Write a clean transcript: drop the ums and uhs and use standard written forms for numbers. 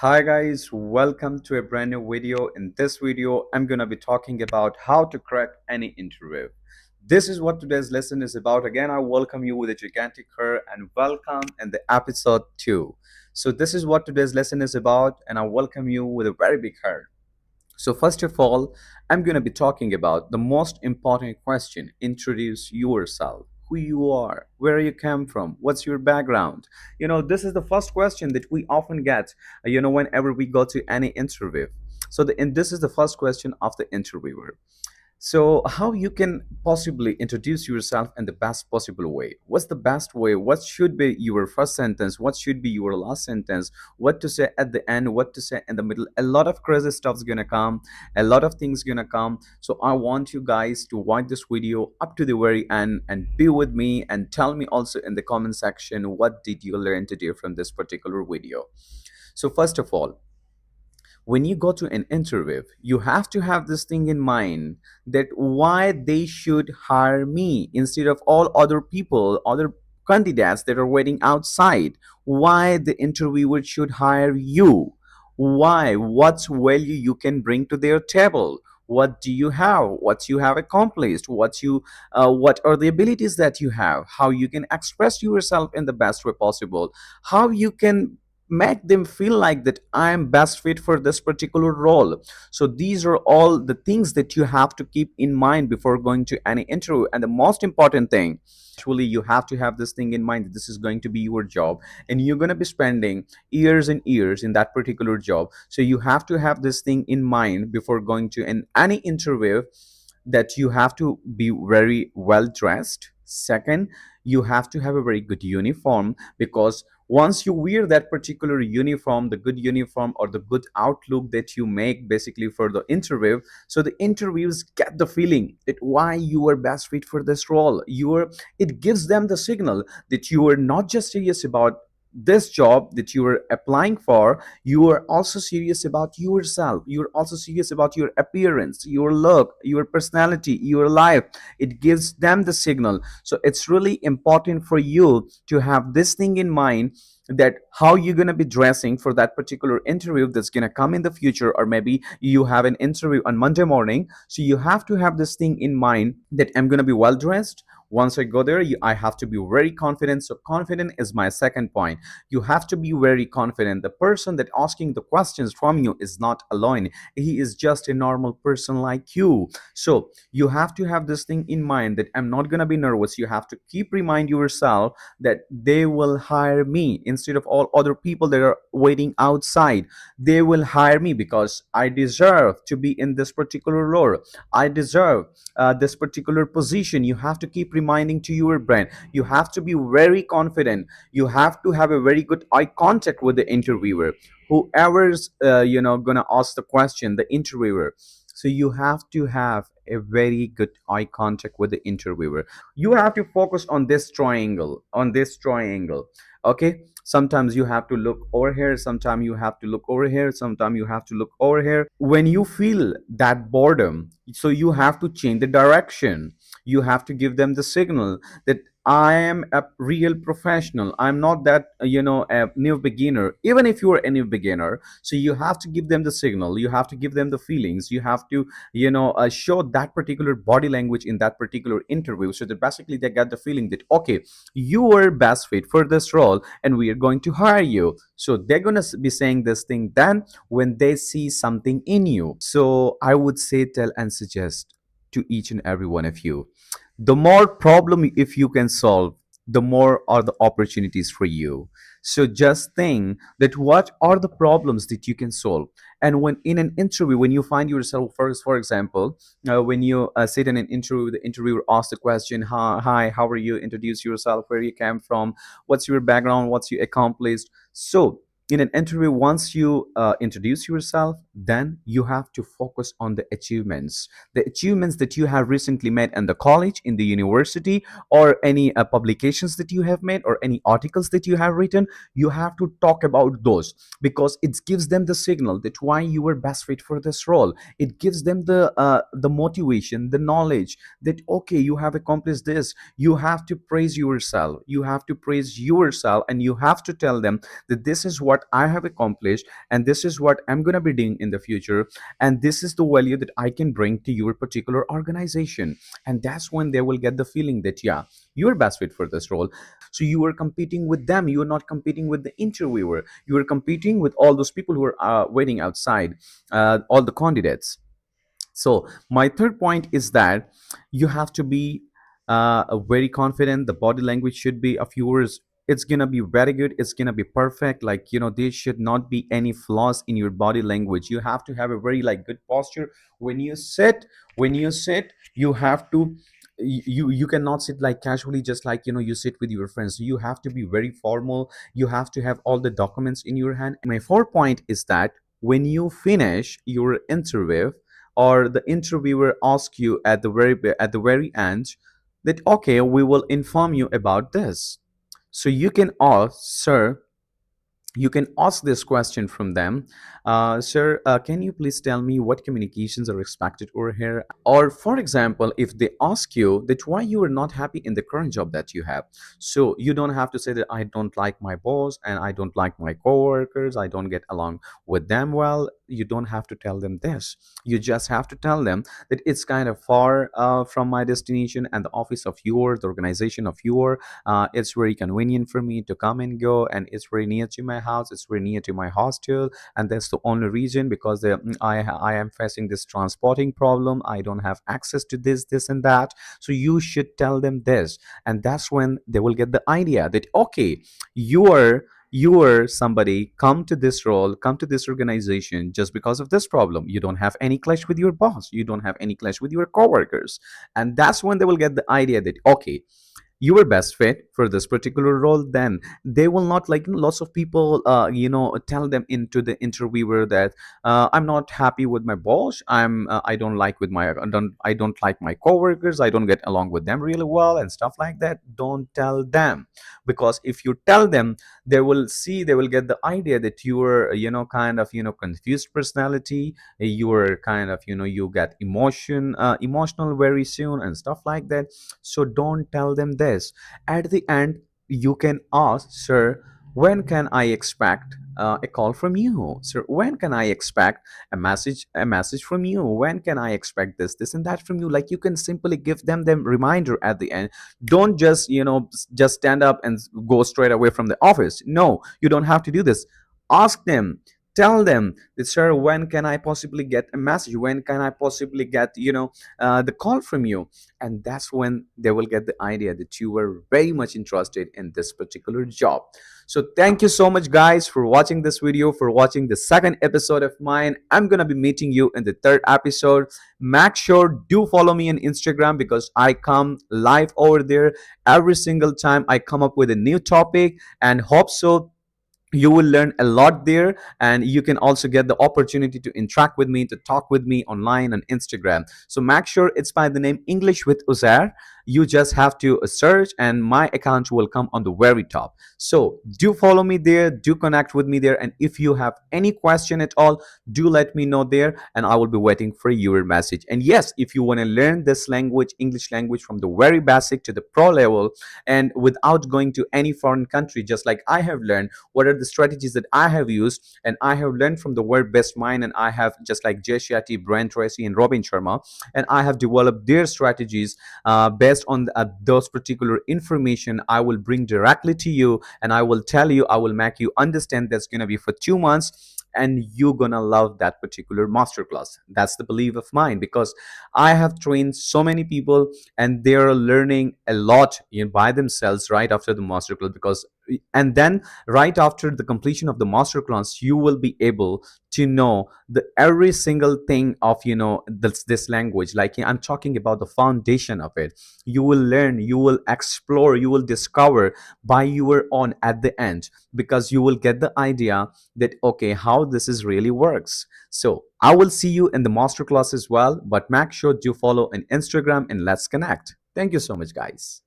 Hi guys, welcome to a brand new video. In this video, I'm gonna be talking about how to crack any interview. This is what today's lesson is about. Again, I welcome you with a gigantic her and welcome in the episode 2. So this is what today's lesson is about, and I welcome you with a very big her. So, first of all, I'm going to be talking about the most important question. Introduce yourself, who you are, where you come from, what's your background. This is the first question that we often get, whenever we go to any interview. And this is the first question of the interviewer. So, how you can possibly introduce yourself in the best possible way? What's the best way? What should be your first sentence? What should be your last sentence? What to say at the end? What to say in the middle? A lot of crazy stuff's gonna come. A lot of things gonna come. So, I want you guys to watch this video up to the very end and be with me and tell me also in the comment section what did you learn today from this particular video. So, first of all, when you go to an interview, you have to have this thing in mind that why they should hire me instead of all other people, other candidates that are waiting outside. Why the interviewer should hire you? Why? What value you can bring to their table? What do you have? What you have accomplished? What are the abilities that you have? How you can express yourself in the best way possible? How you can make them feel like that I am best fit for this particular role. So these are all the things that you have to keep in mind before going to any interview. And the most important thing, actually, you have to have this thing in mind that this is going to be your job and you're going to be spending years and years in that particular job. So you have to have this thing in mind before going to any interview, that you have to be very well dressed. Second, you have to have a very good uniform, because once you wear that particular uniform, the good uniform or the good outlook that you make basically for the interview, so the interviews get the feeling that why you are best fit for this role. It gives them the signal that you are not just serious about this job that you are applying for, you are also serious about yourself, you're also serious about your appearance, your look, your personality, your life. It gives them the signal. So it's really important for you to have this thing in mind, that how you're going to be dressing for that particular interview that's going to come in the future, or maybe you have an interview on Monday morning. So you have to have this thing in mind that I'm going to be well dressed. Once I go there, I have to be very confident. So confident is my second point. You have to be very confident. The person that asking the questions from you is not alone. He is just a normal person like you. So you have to have this thing in mind, that I'm not going to be nervous. You have to keep remind yourself that they will hire me instead of all other people that are waiting outside. They will hire me because I deserve to be in this particular role. I deserve this particular position. You have to keep reminding to your brain. You have to be very confident. You have to have a very good eye contact with the interviewer, whoever's gonna ask the question, the interviewer. So you have to have a very good eye contact with the interviewer. You have to focus on this triangle, okay? Sometimes you have to look over here, sometimes you have to look over here, sometimes you have to look over here. When you feel that boredom, so you have to change the direction. You have to give them the signal that I am a real professional. I'm not that a new beginner. Even if you are a new beginner, so you have to give them the signal, you have to give them the feelings, you have to show that particular body language in that particular interview, so that basically they get the feeling that okay, you are best fit for this role and we are going to hire you. So they're going to be saying this thing then when they see something in you. So I would say, tell and suggest to each and every one of you, the more problem if you can solve, the more are the opportunities for you. So just think that what are the problems that you can solve. And when in an interview, when you find yourself first, for example, when you sit in an interview, the interviewer asks the question, hi, how are you, introduce yourself, where you came from, what's your background, what's you accomplished. So in an interview, once you introduce yourself, then you have to focus on the achievements that you have recently made in the college, in the university, or any publications that you have made, or any articles that you have written. You have to talk about those, because it gives them the signal that why you were best fit for this role. It gives them the motivation, the knowledge that okay, you have accomplished this. You have to praise yourself, and you have to tell them that this is what what I have accomplished, and this is what I'm going to be doing in the future, and this is the value that I can bring to your particular organization. And that's when they will get the feeling that, yeah, you're best fit for this role. So you are competing with them, you are not competing with the interviewer, you are competing with all those people who are waiting outside, all the candidates. So my third point is that you have to be very confident. The body language should be of yours. It's gonna be very good. It's gonna be perfect. Like, there should not be any flaws in your body language. You have to have a very like good posture when you sit. When you sit, you have to. You cannot sit like casually, just like you sit with your friends. You have to be very formal. You have to have all the documents in your hand. My fourth point is that when you finish your interview, or the interviewer asks you at the very end that, okay, we will inform you about this. So you can ask, sir, you can ask this question from them. Sir, can you please tell me what communications are expected over here? Or for example, if they ask you that why you are not happy in the current job that you have, so you don't have to say that I don't like my boss and I don't like my coworkers, I don't get along with them well. You don't have to tell them this. You just have to tell them that it's kind of far from my destination, and the office of yours, the organization of yours, it's very convenient for me to come and go, and it's very near to my house, it's very near to my hostel, and that's the only reason, because I am facing this transporting problem. I don't have access to this and that. So you should tell them this, and that's when they will get the idea that, okay, you are somebody come to this role, come to this organization just because of this problem. You don't have any clash with your boss, you don't have any clash with your coworkers. And that's when they will get the idea that, okay, you were best fit for this particular role. Then they will not, like, lots of people tell them into the interviewer that, I'm not happy with my boss, I don't like with my I don't like my coworkers, I don't get along with them really well, and stuff like that. Don't tell them, because if you tell them, they will get the idea that you are, kind of, confused personality. You are kind of, you get emotional very soon and stuff like that. So don't tell them this. At the end, you can ask, sir, when can I expect a call from you? Sir, when can I expect a message from you? When can I expect this and that from you? Like, you can simply give them reminder at the end. Don't just, just stand up and go straight away from the office. No, you don't have to do this. Ask them. Tell them that, sir, when can I possibly get a message? When can I possibly get, the call from you? And that's when they will get the idea that you were very much interested in this particular job. So thank you so much, guys, for watching this video, for watching the second episode of mine. I'm gonna be meeting you in the third episode. Make sure do follow me on Instagram, because I come live over there every single time I come up with a new topic, and hope so you will learn a lot there. And you can also get the opportunity to interact with me, to talk with me online on Instagram. So make sure it's by the name English with Uzair. You just have to search, and my account will come on the very top. So do follow me there, do connect with me there, and if you have any question at all, do let me know there, and I will be waiting for your message. And yes, if you want to learn this language, English language, from the very basic to the pro level, and without going to any foreign country, just like I have learned, what are the strategies that I have used, and I have learned from the world best mind, and I have, just like Jay Shetty, Brent Tracy, and Robin Sharma, and I have developed their strategies based on those particular information. I will bring directly to you, and I will tell you, I will make you understand. That's going to be for 2 months, and you're gonna love that particular masterclass. That's the belief of mine, because I have trained so many people, and they're learning a lot, by themselves right after the masterclass. Because, and then right after the completion of the masterclass, you will be able to know the every single thing of, this language. Like, I'm talking about the foundation of it. You will learn, you will explore, you will discover by your own at the end, because you will get the idea that, okay, how this is really works. So I will see you in the masterclass as well, but make sure to follow on Instagram, and let's connect. Thank you so much, guys.